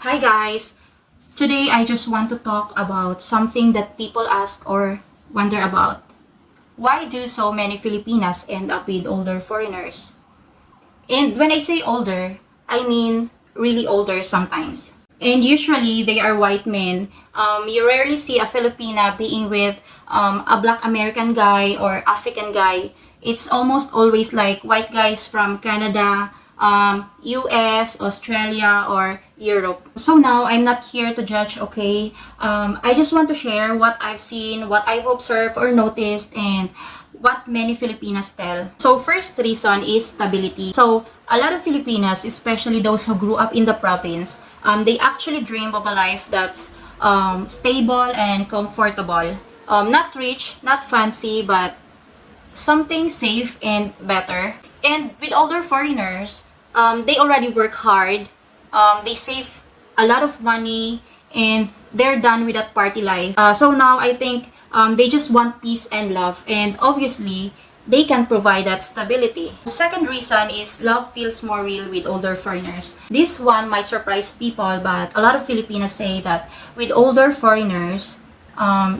Hi guys! Today I just want to talk about something that people ask or wonder about. Why do so many Filipinas end up with older foreigners? And when I say older, I mean really older sometimes. And usually they are white men. You rarely see a Filipina being with a black American guy or African guy. It's almost always like white guys from Canada, US, Australia, or Europe. So now I'm not here to judge, okay? I just want to share what I've seen, what I've observed or noticed, and what many Filipinas tell. So first reason is stability. So a lot of Filipinas, especially those who grew up in the province, they actually dream of a life that's stable and comfortable. Not rich, not fancy, but something safe and better. And with older foreigners, they already work hard. They save a lot of money and they're done with that party life. So now I think they just want peace and love, and obviously they can provide that stability. Second reason is love feels more real with older foreigners. This one might surprise people, but a lot of Filipinos say that with older foreigners,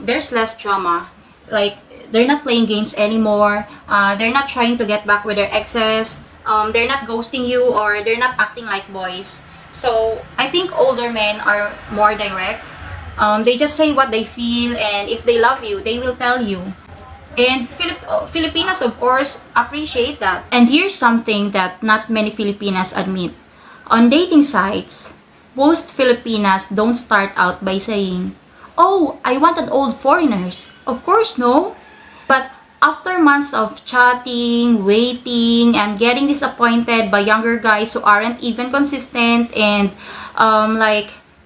there's less drama. Like, they're not playing games anymore. They're not trying to get back with their exes. They're not ghosting you, or they're not acting like boys. So I think older men are more direct. They just say what they feel, and if they love you, they will tell you. And Filipinas, of course, appreciate that. And here's something that not many Filipinas admit. On dating sites, most Filipinas don't start out by saying, "Oh, I wanted old foreigners." Of course, no. But after months of chatting, waiting, and getting disappointed by younger guys who aren't even consistent and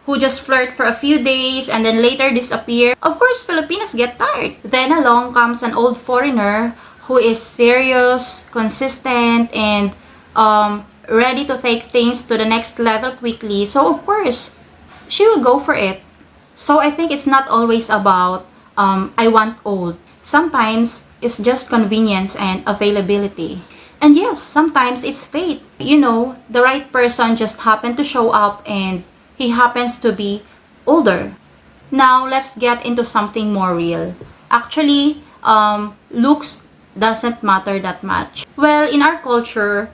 who just flirt for a few days and then later disappear, of course, Filipinas get tired. Then along comes an old foreigner who is serious, consistent, and ready to take things to the next level quickly. So, of course, she will go for it. So, I think it's not always about, I want old. Sometimes, it's just convenience and availability. And yes, sometimes it's fate. You know, the right person just happened to show up and he happens to be older. Now, let's get into something more real. Actually, looks doesn't matter that much. Well, in our culture,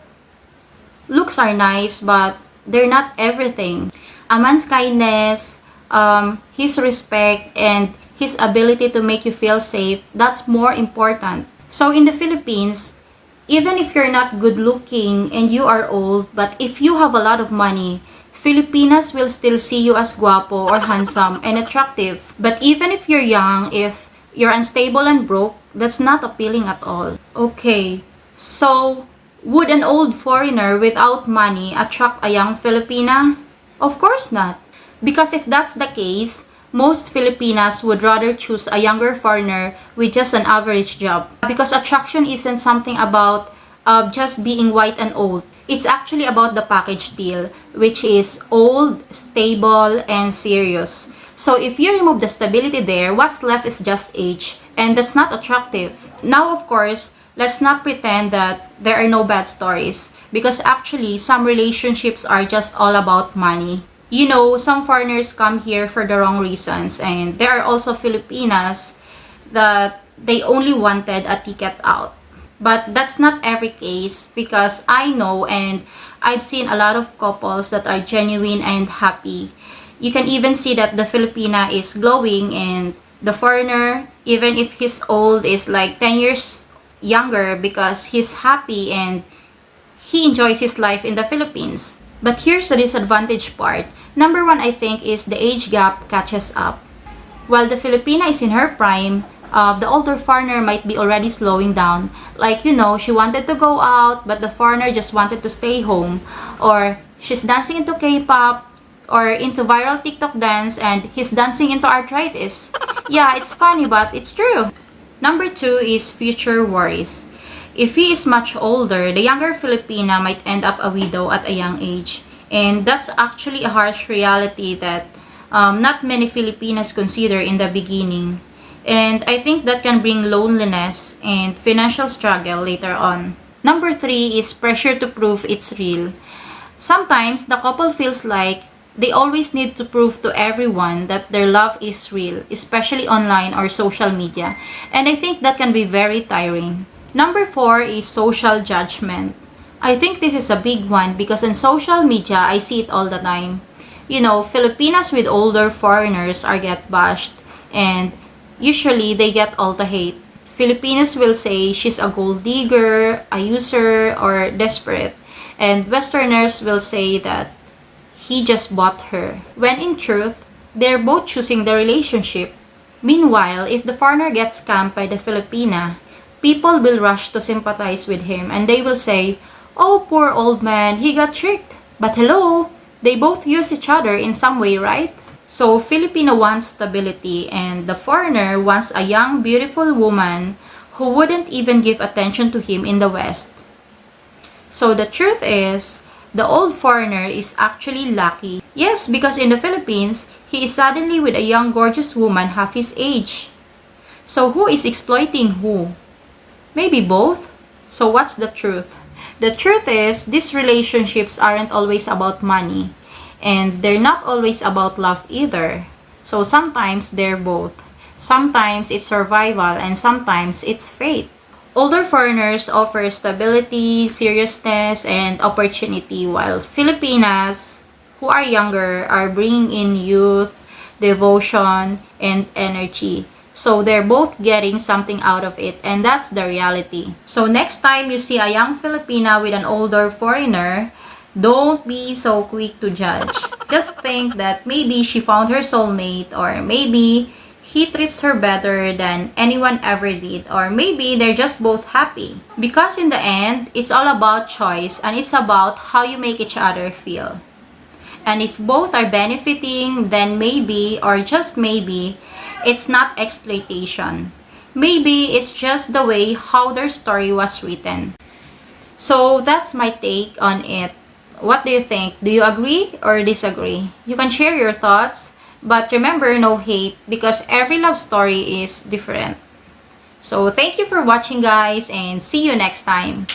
looks are nice, but they're not everything. A man's kindness, his respect, and his ability to make you feel safe, that's more important. So in the Philippines, even if you're not good looking and you are old, but if you have a lot of money, Filipinas will still see you as guapo or handsome and attractive. But even if you're young, if you're unstable and broke, that's not appealing at all. Okay, so would an old foreigner without money attract a young Filipina? Of course not. Because if that's the case, most Filipinas would rather choose a younger foreigner with just an average job. Because attraction isn't something about just being white and old. It's actually about the package deal, which is old, stable, and serious. So if you remove the stability there, what's left is just age, and that's not attractive. Now, of course, let's not pretend that there are no bad stories, because actually, some relationships are just all about money. You know, some foreigners come here for the wrong reasons, and there are also Filipinas that they only wanted a ticket out. But that's not every case, because I know and I've seen a lot of couples that are genuine and happy. You can even see that the Filipina is glowing, and the foreigner, even if he's old, is like 10 years younger because he's happy and he enjoys his life in the Philippines. But here's the disadvantage part. Number one, I think, is the age gap catches up. While the Filipina is in her prime, the older foreigner might be already slowing down. Like, you know, she wanted to go out, but the foreigner just wanted to stay home. Or she's dancing into K-pop, or into viral TikTok dance, and he's dancing into arthritis. Yeah, it's funny, but it's true. Number two is future worries. If he is much older, the younger Filipina might end up a widow at a young age. And that's actually a harsh reality that not many Filipinas consider in the beginning. And I think that can bring loneliness and financial struggle later on. Number three is pressure to prove it's real. Sometimes the couple feels like They always need to prove to everyone that their love is real, especially online or social media. And I think that can be very tiring. Number 4 is social judgment. I think this is a big one because on social media, I see it all the time. You know, Filipinas with older foreigners are get bashed and usually they get all the hate. Filipinos will say she's a gold digger, a user, or desperate. And Westerners will say that he just bought her. When in truth, they're both choosing the relationship. Meanwhile, if the foreigner gets scammed by the Filipina, people will rush to sympathize with him and they will say, "Oh, poor old man, he got tricked." But hello, they both use each other in some way, right? So, Filipino wants stability and the foreigner wants a young, beautiful woman who wouldn't even give attention to him in the West. So, the truth is, the old foreigner is actually lucky. Yes, because in the Philippines, he is suddenly with a young, gorgeous woman half his age. So, who is exploiting who? Maybe both? So, what's the truth? The truth is, these relationships aren't always about money. And they're not always about love either. So sometimes they're both. Sometimes it's survival and sometimes it's fate. Older foreigners offer stability, seriousness, and opportunity while Filipinas, who are younger, are bringing in youth, devotion, and energy. So they're both getting something out of it and that's the reality. So next time you see a young Filipina with an older foreigner, don't be so quick to judge. Just think that maybe she found her soulmate or maybe he treats her better than anyone ever did or maybe they're just both happy. Because in the end, it's all about choice and it's about how you make each other feel. And if both are benefiting, then maybe or just maybe, it's not exploitation. Maybe it's just the way how their story was written. So that's my take on it. What do you think? Do you agree or disagree? You can share your thoughts, but remember, no hate because every love story is different. So thank you for watching guys and see you next time.